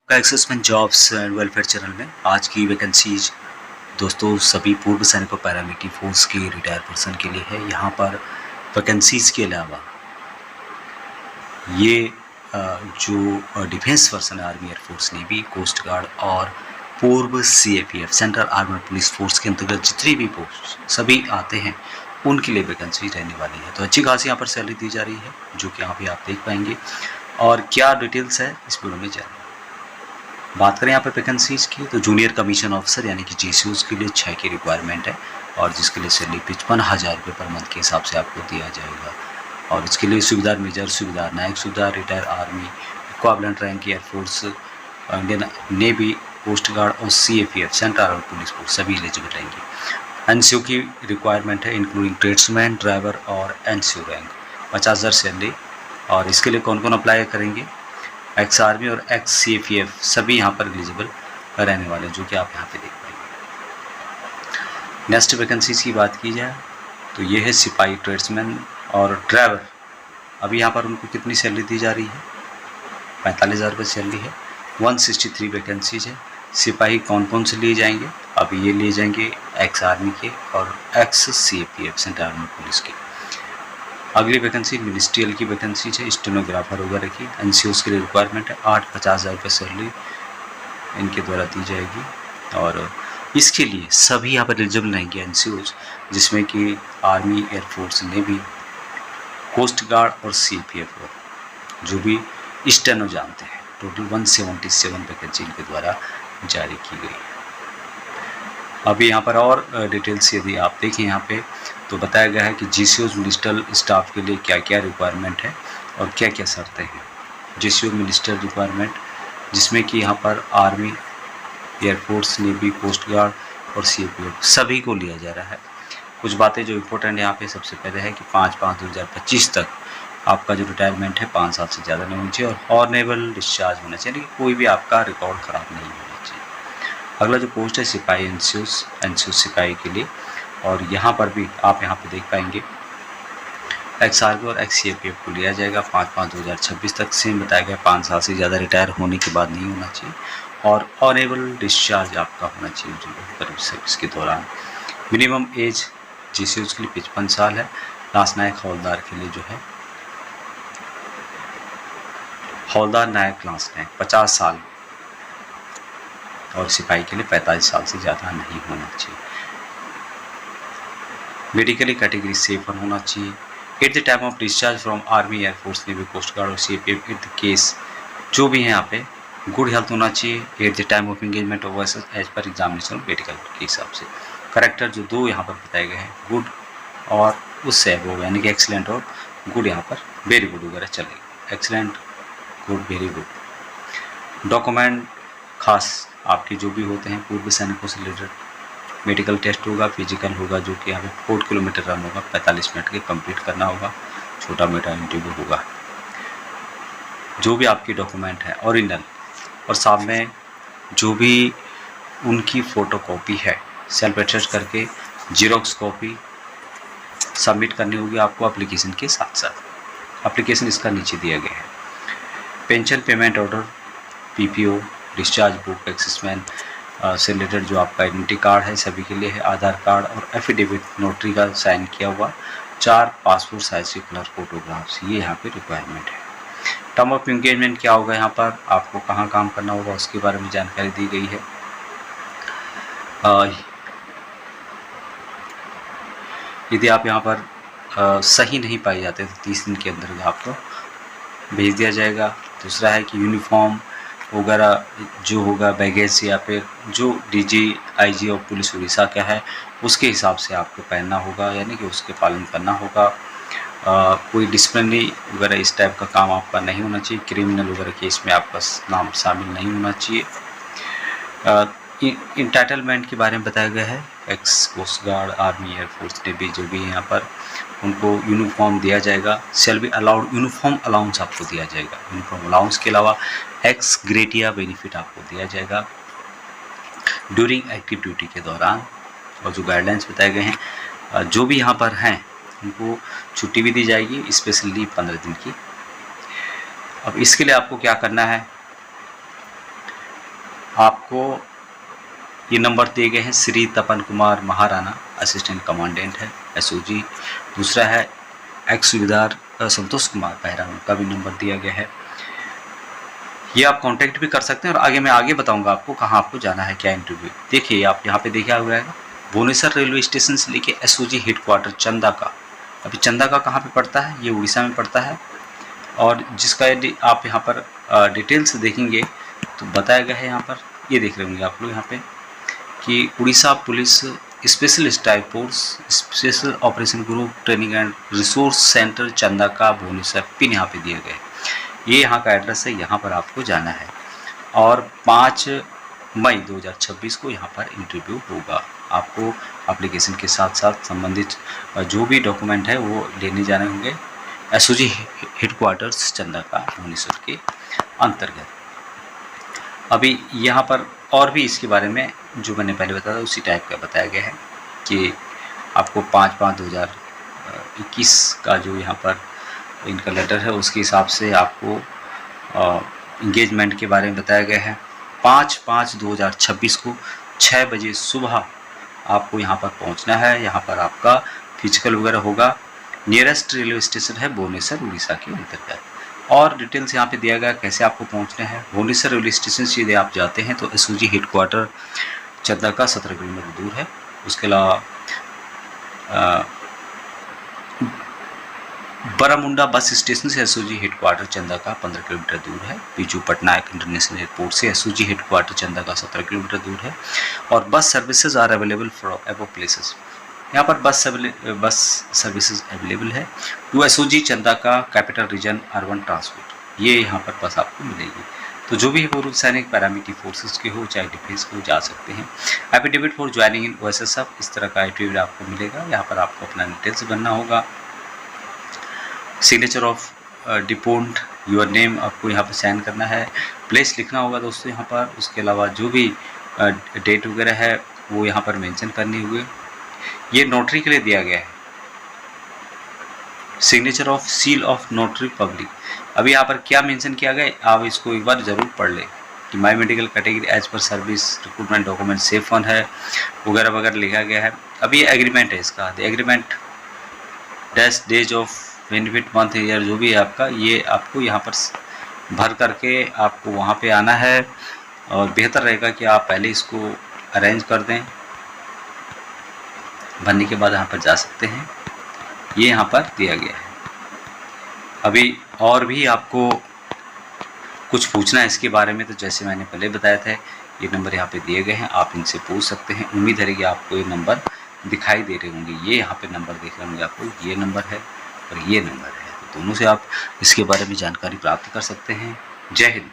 का assessment jobs and welfare channel में आज की वैकेंसीज दोस्तों सभी पूर्व सैनिकों पैरामिलिट्री फोर्स के रिटायर पर्सन के लिए है। यहाँ पर वैकेंसीज के अलावा ये जो डिफेंस पर्सन है army air force navy coast guard और पूर्व CAPF central armed police force के अंतर्गत जितनी भी पोस्ट सभी आते हैं उनके लिए वैकेंसी रहने वाली है। तो अच्छी खासी यहाँ पर सैलरी दी जा रही है जो कि यहाँ पे आप देख पाएंगे। और क्या डिटेल्स है इस वीडियो में जानिए। बात करें यहाँ पर वैकेंसीज की तो जूनियर कमीशन ऑफिसर यानी कि GCOs के लिए 6 की रिक्वायरमेंट है और जिसके लिए सैलरी 55,000 रुपये पर मंथ के हिसाब से आपको दिया जाएगा। और इसके लिए सुविधार मेजर सुविधार नायक सुविधार retire army equivalent rank air force Indian navy coast guard और CAPF central armed police force सभी एलिजिबल रहेंगे। NCO की रिक्वायरमेंट है इंक्लूडिंग ट्रेड्समैन ड्राइवर और NCO रैंक 50,000 सैलरी। और इसके लिए कौन कौन अप्लाई करेंगे? एक्स आर्मी और एक्स CAPF सभी यहाँ पर एलिजिबल रहने वाले हैं जो कि आप यहाँ पे देख पाएंगे। नेक्स्ट वैकेंसीज की बात की जाए तो ये है सिपाही ट्रेड्समैन और ड्राइवर। अभी यहाँ पर उनको कितनी सैलरी दी जा रही है? 45,000 रुपये सैलरी है। 163 वैकेंसीज है। सिपाही कौन कौन से लिए जाएंगे? अभी ये लिए जाएंगे एक्स आर्मी के और ex CAPF central armed police के। अगली वैकेंसी मिनिस्ट्रियल की वैकेंसी है स्टेनोग्राफर वगैरह की। NCOs के लिए रिक्वायरमेंट है 50,000 रुपये सैलरी इनके द्वारा दी जाएगी। और इसके लिए सभी यहाँ पर एलिजिबल रहेंगे NCOs जिसमें कि army air force navy coast guard और CAPF जो भी स्टेनो जानते हैं। टोटल 177 वैकेंसी इनके द्वारा जारी की गई है। अभी यहाँ पर और डिटेल्स यदि आप देखें यहाँ पे तो बताया गया है कि GCOs मिनिस्ट्रियल स्टाफ के लिए क्या क्या रिक्वायरमेंट है और क्या क्या शर्तें हैं। GCO मिनिस्ट्रियल रिक्वायरमेंट जिसमें कि यहाँ पर army air force navy coast guard और CAPF सभी को लिया जा रहा है। कुछ बातें जो इम्पोर्टेंट यहाँ पे सबसे पहले है कि 5/5/2025 तक आपका जो रिटायरमेंट है 5 साल से ज़्यादा नहीं होना चाहिए और हॉनरेबल डिस्चार्ज होना चाहिए, यानी कि कोई भी आपका रिकॉर्ड ख़राब नहीं होना चाहिए। अगला जो पोस्ट है सिपाही NCO सिपाही के लिए और यहाँ पर भी आप यहाँ पे देख पाएंगे एक्स आर्मी और एक्स CAPF को लिया जाएगा 5/5/2026 तक। सेम बताया गया 5 साल से ज़्यादा रिटायर होने के बाद नहीं होना चाहिए और ऑनरेबल डिस्चार्ज आपका होना चाहिए सर्विस के दौरान। मिनिमम एज GCOs के लिए 55 साल है। लास्ट नायक हवलदार के लिए जो है हवलदार नायक लास्ट नायक 50 साल और सिपाही के लिए 45 साल से ज़्यादा नहीं होना चाहिए। मेडिकली कैटेगरी से ऊपर होना चाहिए। At the time of discharge from army air force navy coast guard और CAPF एट द केस जो भी हैं यहाँ पे गुड हेल्थ होना चाहिए। At the time of engagement of versus as per examination medical के हिसाब से करेक्टर जो दो यहाँ पर बताए गए हैं गुड और उससे वो यानी कि एक्सीलेंट और गुड यहाँ पर वेरी गुड वगैरह चलेगा। Excellent good very good. Document खास आपके जो भी होते हैं पूर्व सैनिकों से रिलेटेड मेडिकल टेस्ट होगा, फिजिकल होगा जो कि यहाँ पे 4 किलोमीटर रन होगा, 45 मिनट के कंप्लीट करना होगा, छोटा मोटा इंटरव्यू होगा। जो भी आपके डॉक्यूमेंट है ओरिजिनल और साथ में जो भी उनकी फ़ोटोकॉपी है सेल्फ अटेस्ट करके जीरोक्स कॉपी सबमिट करनी होगी आपको एप्लीकेशन के साथ साथ। एप्लीकेशन इसका नीचे दिया गया है। Pension payment order PPO discharge book assessment से रिलेटेड जो आपका आइडेंटिटी कार्ड है सभी के लिए है। आधार कार्ड और एफिडेविट नोटरी का साइन किया हुआ 4 पासपोर्ट साइज के कलर फोटोग्राफ्स ये यहाँ पे रिक्वायरमेंट है। टर्म ऑफ एंगेजमेंट क्या होगा यहाँ पर आपको कहाँ काम करना होगा उसके बारे में जानकारी दी गई है। यदि आप यहाँ पर सही नहीं पाए जाते तो 30 दिन के अंदर आपको भेज दिया जाएगा। दूसरा है कि यूनिफॉर्म वगैरह जो होगा बैगेज या फिर जो DG IG और पुलिस उड़ीसा का है उसके हिसाब से आपको पहनना होगा, यानी कि उसके पालन करना होगा। कोई डिसिप्लिनरी वगैरह इस टाइप का काम आपका नहीं होना चाहिए। क्रिमिनल वगैरह केस में आपका नाम शामिल नहीं होना चाहिए। इंटाइटलमेंट के बारे में बताया गया है। Ex coast guard army air force navy जो भी है यहाँ पर उनको यूनिफॉर्म दिया जाएगा। Shall be allowed uniform allowance आपको दिया जाएगा। यूनिफॉर्म अलाउंस के अलावा एक्स ग्रेटिया बेनिफिट आपको दिया जाएगा ड्यूरिंग एक्टिव ड्यूटी के दौरान। और जो गाइडलाइंस बताए गए हैं जो भी यहाँ पर हैं उनको छुट्टी भी दी जाएगी, स्पेशली 15 दिन की। अब इसके लिए आपको क्या करना है, आपको ये नंबर दिए गए हैं। श्री तपन कुमार महाराणा असिस्टेंट कमांडेंट है एसओजी। दूसरा है एक्स सूबेदार संतोष कुमार बेहरा, उनका भी नंबर दिया गया है। ये आप कांटेक्ट भी कर सकते हैं और आगे मैं आगे बताऊंगा आपको कहाँ आपको जाना है, क्या इंटरव्यू। देखिए आप यहाँ पे देखा हुआ है भुवनेश्वर रेलवे स्टेशन से लेके एसओजी हेडक्वार्टर चंदा का। अभी चंदा का कहाँ पे पड़ता है, ये उड़ीसा में पड़ता है। और जिसका यदि आप यहाँ पर डिटेल्स देखेंगे तो बताया गया है यहाँ पर, ये देख रहे होंगे आप लोग यहाँ पे कि Orissa police special strike force special operation group training and resource centre चंदा का भुवनेश्वर पिन यहाँ पे दिया गया है। ये यहाँ का एड्रेस है, यहाँ पर आपको जाना है। और 5 मई 2026 को यहाँ पर इंटरव्यू होगा। आपको एप्लीकेशन के साथ साथ संबंधित जो भी डॉक्यूमेंट है वो लेने जाने होंगे एसओजी हेडक्वार्टर्स चंदा का भुवनेश्वर के अंतर्गत। अभी यहाँ पर और भी इसके बारे में जो मैंने पहले बताया उसी टाइप का बताया गया है कि आपको 5/5/2021 का जो यहाँ पर इनका लेटर है उसके हिसाब से आपको इंगेजमेंट के बारे में बताया गया है। 5/5/2026 को 6 बजे सुबह आपको यहाँ पर पहुँचना है। यहाँ पर आपका फिजिकल वगैरह होगा। नियरेस्ट रेलवे स्टेशन है भुवनेश्वर उड़ीसा के अंतर्गत। और डिटेल्स यहाँ पे दिया गया कैसे आपको पहुँचना है। भुवनेश्वर रेलवे स्टेशन से यदि आप जाते हैं तो SOG headquarter Chandaka 17 kilometre दूर है। उसके अलावा बरामुंडा बस स्टेशन से एसओजी हेडक्वार्टर चंदा का 15 किलोमीटर दूर है। बिजू पटनायक इंटरनेशनल एयरपोर्ट से SOG headquarter Chandaka 17 kilometre दूर है। और bus services are available for above places. यहाँ पर बस सर्विसेज अवेलेबल है to SOG Chandaka capital region urban transport. ये यहाँ पर बस आपको मिलेगी। तो जो भी पूर्व सैनिक पैरामिलिट्री फोर्सेस के हो चाहे डिफेंस के हो जा सकते हैं। एफिडेविट फॉर ज्वाइनिंग इन ओएसएसएफ, इस तरह का एफिडेविट आपको मिलेगा। यहाँ पर आपको अपना डिटेल्स भरना होगा। सिग्नेचर ऑफ डिपोन्ड योर नेम आपको यहाँ पर साइन करना है। प्लेस लिखना होगा दोस्तों यहाँ पर। उसके अलावा जो भी डेट वगैरह है वो यहाँ पर मेंशन करनी होगी। ये नोटरी के लिए दिया गया है। Signature of seal of notary public. अभी यहाँ पर क्या मेंशन किया गया है आप इसको एक बार ज़रूर पढ़ लें कि my medical category as per service recruitment document safe one है वगैरह वगैरह लिखा गया है। अभी ये एग्रीमेंट है इसका। The agreement dash days of benefit month year जो भी है आपका, ये आपको यहाँ पर भर करके आपको वहाँ पे आना है। और बेहतर रहेगा कि आप पहले इसको अरेंज कर दें। भरने के बाद यहाँ पर जा सकते हैं। ये यहाँ पर दिया गया है। अभी और भी आपको कुछ पूछना है इसके बारे में तो जैसे मैंने पहले बताया था ये नंबर यहाँ पे दिए गए हैं, आप इनसे पूछ सकते हैं। उम्मीद है कि आपको ये नंबर दिखाई दे रहे होंगे। ये यहाँ पे नंबर देख रहे होंगे आपको, ये नंबर है और ये नंबर है। तो दोनों से आप इसके बारे में जानकारी प्राप्त कर सकते हैं। जय हिंद।